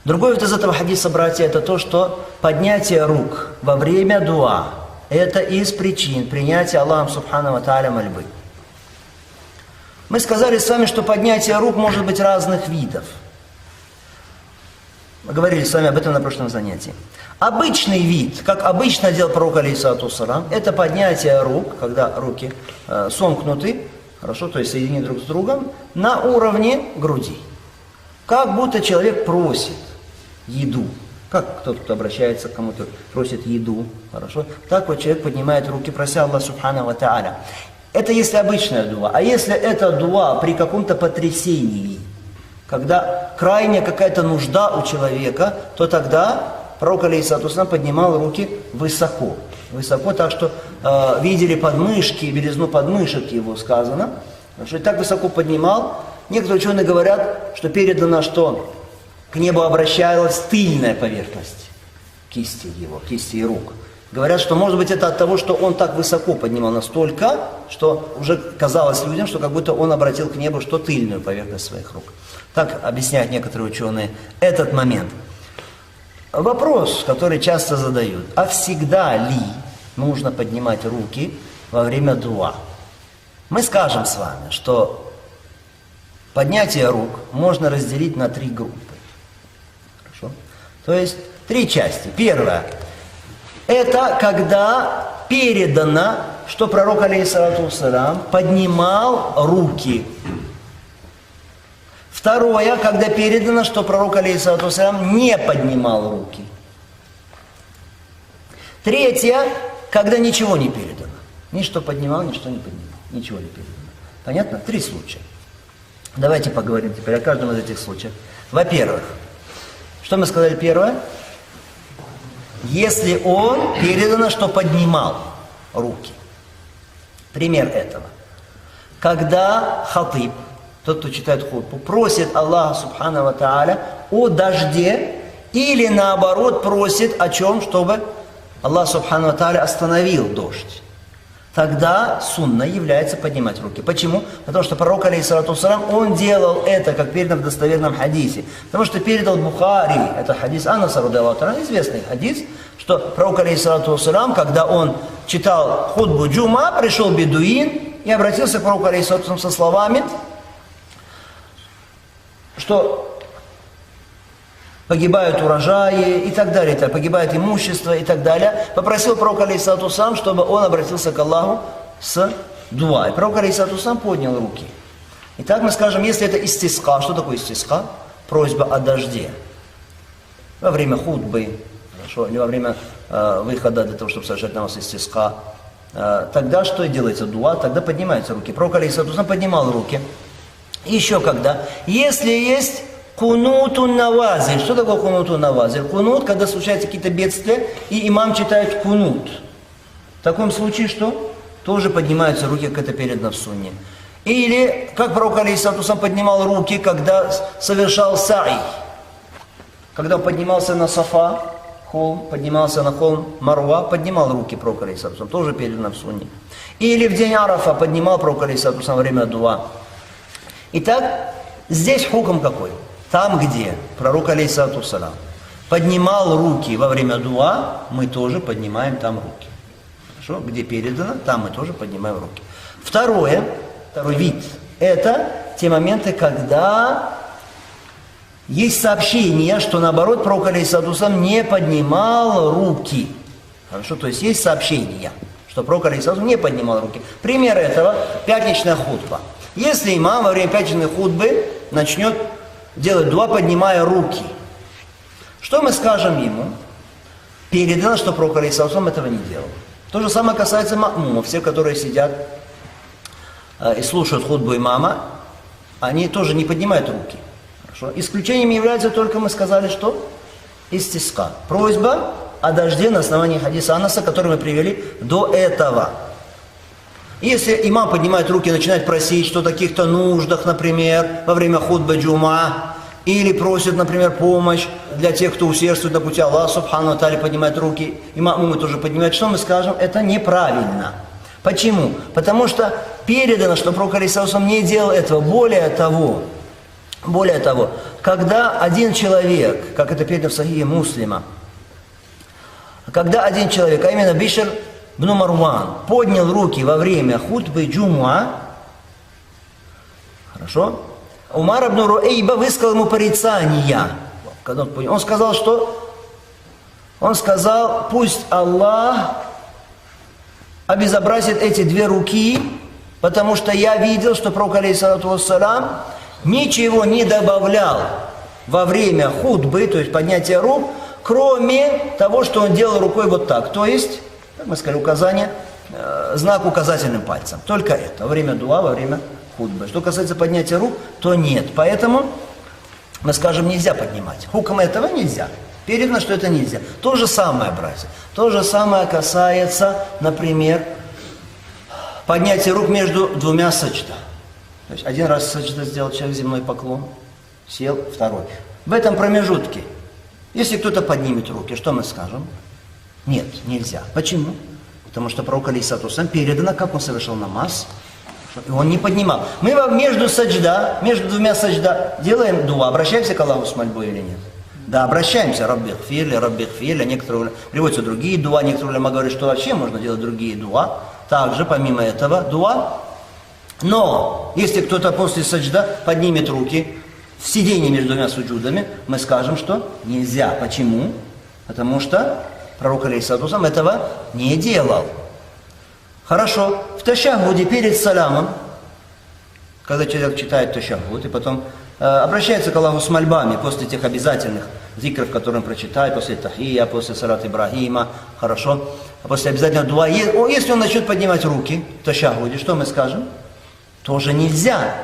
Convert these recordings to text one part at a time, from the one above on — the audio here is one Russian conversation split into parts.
Другой вот из этого хадиса, братья, это то, что поднятие рук во время дуа – это из причин принятия Аллахом Субхану ва Тааля мольбы. Мы сказали с вами, что поднятие рук может быть разных видов. Мы говорили с вами об этом на прошлом занятии. Обычный вид, как обычно делал пророк алейхиссалату вассалам, это поднятие рук, когда руки сомкнуты, хорошо, то есть соединены друг с другом, на уровне груди. Как будто человек просит еду. Как кто-то обращается к кому-то, просит еду, хорошо. Так вот человек поднимает руки, прося Аллаха Субхану ва Тааля. Это если обычная дуа. А если это дуа при каком-то потрясении, когда крайняя какая-то нужда у человека, то тогда пророк алейхиссалату вассалам поднимал руки высоко. Высоко, так что видели подмышки, белизну подмышек его сказано. Что и так высоко поднимал. Некоторые ученые говорят, что передано, что к небу обращалась тыльная поверхность кисти его, кисти и рук. Говорят, что может быть это от того, что он так высоко поднимал настолько, что уже казалось людям, что как будто он обратил к небу что тыльную поверхность своих рук. Так объясняют некоторые ученые этот момент. Вопрос, который часто задают, а всегда ли нужно поднимать руки во время дуа? Мы скажем с вами, что поднятие рук можно разделить на 3 группы. Хорошо? То есть 3 части. Первое. Это когда передано, что пророк алейхиссалату вассалам поднимал руки. Второе, когда передано, что пророк алейхиссалату вассалам не поднимал руки. Третье, когда ничего не передано. Ни что поднимал, ни что не поднимал. Ничего не передано. Понятно? 3 случая. Давайте поговорим теперь о каждом из этих случаев. Во-первых, что мы сказали первое? Если он передано, что поднимал руки. Пример этого. Когда хатиб, тот, кто читает хутбу, просит Аллаха Субхану ва Тааля о дожде или наоборот просит о чем, чтобы Аллах Субхану ва Тааля остановил дождь. Тогда сунна является поднимать руки. Почему? Потому что пророк, алейхиссалату вассалам, он делал это, как передано в достоверном хадисе. Потому что передал Бухари, это хадис Анаса, известный хадис, что пророк, алейхиссалату вассалам, когда он читал хутбу джума, пришел бедуин и обратился к пророку, алейхиссалату вассалам, со словами, что погибают урожаи и так далее, погибает имущество и так далее. Попросил пророка, алейхиссалату вассалам, чтобы он обратился к Аллаху с дуа. И пророк, алейхиссалату вассалам, поднял руки. Итак, мы скажем, если это истиска, что такое истиска? Просьба о дожде. Во время хутбы, хорошо, или во время выхода для того, чтобы совершать намаз истиска, тогда что делается? Дуа, тогда поднимаются руки. Пророк, алейхиссалату вассалам, поднимал руки. И еще когда? Если есть кунуту навазиль. Что такое кунуту навазиль? Кунут, когда случаются какие-то бедствия, и имам читает кунут. В таком случае что? Тоже поднимаются руки, как это передано в сунне. Или, как пророк алейхиссалату вассалам поднимал руки, когда совершал са'и. Когда он поднимался на Сафа, холм, поднимался на холм Марва, поднимал руки пророк алейхиссалату вассалам. Тоже передано в сунне. Или в день Арафа поднимал пророк алейхиссалату вассалам во время дуа. Итак, здесь хукм какой? Там, где пророк, алейхиссалату вассалам, поднимал руки во время дуа, мы тоже поднимаем там руки. Хорошо? Где передано, там мы тоже поднимаем руки. Второй вид, это те моменты, когда есть сообщение, что наоборот пророк, алейхиссалату вассалам, не поднимал руки. Хорошо? То есть есть сообщение, что пророк, алейхиссалату вассалам, не поднимал руки. Пример этого – пятничная хутба. Если имам во время пятничной хутбы начнет делать дуа, поднимая руки, что мы скажем ему? Передано, что пророк, алейхиссалату вассалам, этого не делал. То же самое касается ма'мумов. Все, которые сидят и слушают хутбу имама, они тоже не поднимают руки. Хорошо? Исключением является только, мы сказали, что? Истиска. Просьба о дожде на основании хадиса Анаса, который мы привели до этого. Если имам поднимает руки и начинает просить, что о каких-то нуждах, например, во время хутбы джума, или просит, например, помощь для тех, кто усердствует на пути Аллаха Субхану ва Тааля, поднимает руки, и ма'мумы тоже поднимают, что мы скажем? Это неправильно. Почему? Потому что передано, что пророк, алейхиссалату вассалам, не делал этого. Более того, Более того, когда один человек, как это передано в Сахихе Муслима, когда один человек, а именно Бишр бн Марван, поднял руки во время хутбы джумуа, хорошо, Умар ибн Руэйба высказал ему порицания. Он сказал, что? Он сказал, пусть Аллах обезобразит эти две руки, потому что я видел, что пророк, алейхиссалату вассалам, ничего не добавлял во время хутбы, то есть поднятия рук, кроме того, что он делал рукой вот так. То есть, как мы сказали, указание, знак указательным пальцем. Только это, во время дуа, во время хутбы. Что касается поднятия рук, то нет. Поэтому мы скажем, нельзя поднимать. Хуком этого нельзя. Передано, что это нельзя. То же самое, братья. То же самое касается, например, поднятия рук между двумя саджда. То есть один раз саджда сделал человек, земной поклон, сел, второй. В этом промежутке, если кто-то поднимет руки, что мы скажем? Нет, нельзя. Почему? Потому что пророк, алейхиссалату вассалам, передано, как он совершал намаз, и он не поднимал. Мы между двумя саджда делаем дуа, обращаемся к Аллаху с мольбой или нет? Да, обращаемся, раббих фирли, некоторые приводятся другие дуа, некоторые говорят, что вообще можно делать другие дуа, также помимо этого дуа. Но если кто-то после саджда поднимет руки в сидении между двумя суджудами, мы скажем, что нельзя. Почему? Потому что пророк, алейхиссалату вассалам, этого не делал. Хорошо, в ташаххуде перед саламом, когда человек читает ташаххуд и потом обращается к Аллаху с мольбами после тех обязательных зикров, которые он прочитает, после тахия, после салат Ибрахима, хорошо, после обязательного дуа. Если он начнет поднимать руки в ташаххуде, что мы скажем? Тоже нельзя.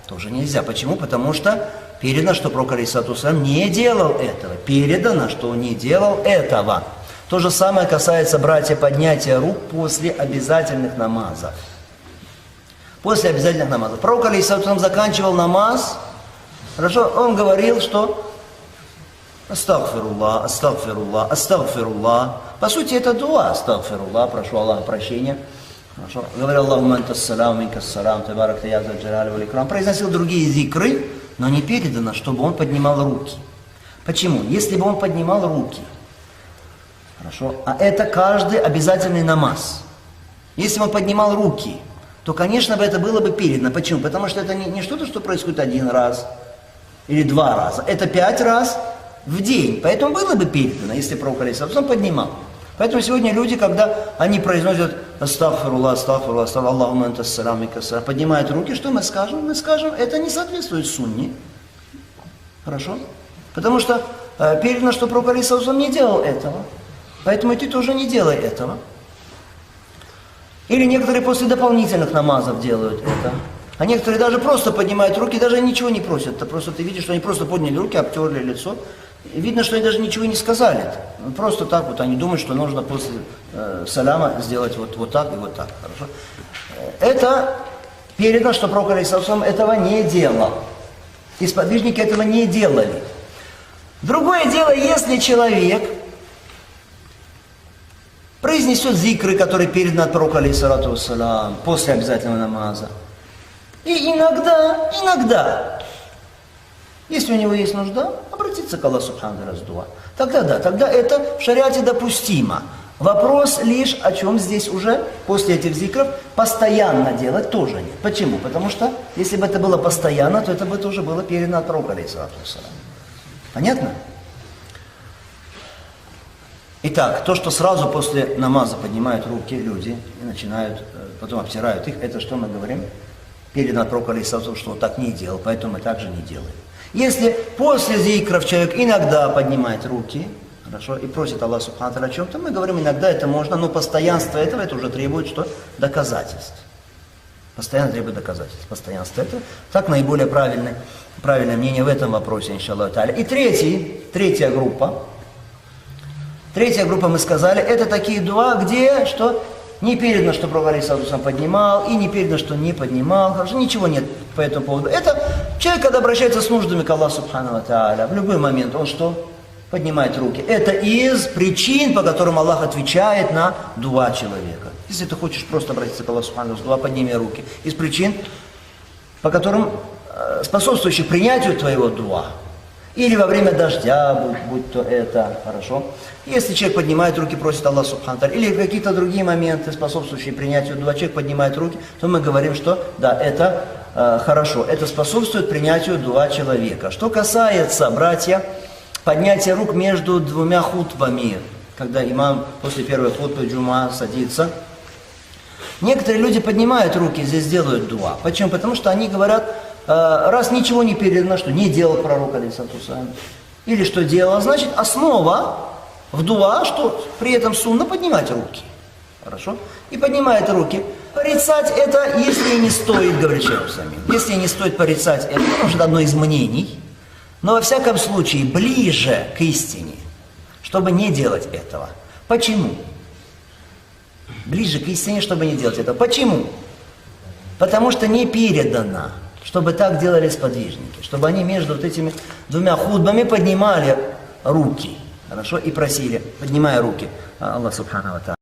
Тоже нельзя. Почему? Потому что передано, что пророк, алейхиссалату вассалам, не делал этого. Передано, что он не делал этого. То же самое касается, братья, поднятия рук после обязательных намазов. После обязательных намазов. Пророк, алейхиссалату вассалам, заканчивал намаз, хорошо, он говорил, что астагфируллах, астагфируллах, астагфируллах. По сути, это дуа, астагфируллах, прошу Аллаха прощения. Хорошо. Говорил Аллахумма анта ссалам, минка ссалам, табарак я зал джалали вал икрам. Произносил другие зикры, но не передано, чтобы он поднимал руки. Почему? Если бы он поднимал руки, хорошо, а это каждый обязательный намаз. Если бы он поднимал руки, то, конечно, это было бы передано. Почему? Потому что это не что-то, что происходит один раз или два раза. Это 5 раз в день. Поэтому было бы передано, если пророк, алейхиссалату вассалам, поднимал. Поэтому сегодня люди, когда они произносят астагфируллах, астагфируллах, астагфируллах, Аллахумма анта ссалам, минка ссалам, поднимают руки, что мы скажем? Мы скажем, это не соответствует сунне. Хорошо? Потому что передано, что пророк, алейхиссалату вассалам, не делал этого. Поэтому и ты тоже не делай этого. Или некоторые после дополнительных намазов делают это. А некоторые даже просто поднимают руки, даже ничего не просят. Это просто ты видишь, что они просто подняли руки, обтерли лицо. И видно, что они даже ничего не сказали. Просто так вот они думают, что нужно после саляма сделать вот так и вот так. Хорошо? Это передано, что пророк, алейхиссалату вассалам, этого не делал. И сподвижники этого не делали. Другое дело, если человек произнесет зикры, которые переданы от пророка, алейхиссалату вассалам, после обязательного намаза. И иногда, если у него есть нужда, обратиться к Аллаху субхану ва тааля. Тогда да, тогда это в шариате допустимо. Вопрос лишь, о чем здесь уже, после этих зикров, постоянно делать тоже нет. Почему? Потому что, если бы это было постоянно, то это бы тоже было передано от пророка, алейхиссалату вассалам. Понятно? Итак, то, что сразу после намаза поднимают руки люди и начинают, потом обтирают их, это что мы говорим? Передано от пророка, алейхиссалату вассалам, что он так не делал, поэтому мы также не делаем. Если после зикров человек иногда поднимает руки, хорошо, и просит Аллаха субхану ва тааля о чем-то, мы говорим, иногда это можно, но постоянство этого, это уже требует что? Доказательств. Постоянно требует доказательств. Постоянство это так наиболее правильное мнение в этом вопросе, иншаллаху тааля. И третья группа, мы сказали, это такие дуа, где что? Не передано, что пророк, алейхиссалату вассалам, поднимал, и не передано, что не поднимал. Хорошо, ничего нет по этому поводу. Это человек, когда обращается с нуждами к Аллаху субхану ва тааля, в любой момент он что? Поднимает руки. Это из причин, по которым Аллах отвечает на дуа человека. Если ты хочешь просто обратиться к Аллаху субхану ва тааля, подними руки. Из причин, по которым способствующих принятию твоего дуа. Или во время дождя, будь то это, хорошо. Если человек поднимает руки, просит Аллах Субхану ва Тааля, или какие-то другие моменты, способствующие принятию дуа, человек поднимает руки, то мы говорим, что да, это хорошо, это способствует принятию дуа человека. Что касается, братья, поднятия рук между двумя хутбами, когда имам после первой хутбы джума садится, некоторые люди поднимают руки, здесь делают дуа. Почему? Потому что они говорят, раз ничего не передано, что не делал пророк, алейхиссалату вассалям, или что делал, значит основа в дуа, что при этом сунна поднимать руки. Хорошо? И поднимает руки. Порицать это, если не стоит, говорит шейх Усаймин. Если не стоит порицать это, может одно из мнений, но во всяком случае ближе к истине, чтобы не делать этого. Почему? Ближе к истине, чтобы не делать этого. Почему? Потому что не передано, чтобы так делали сподвижники, чтобы они между вот этими двумя хутбами поднимали руки, хорошо, и просили, поднимая руки Аллах Субхану ва Тааля.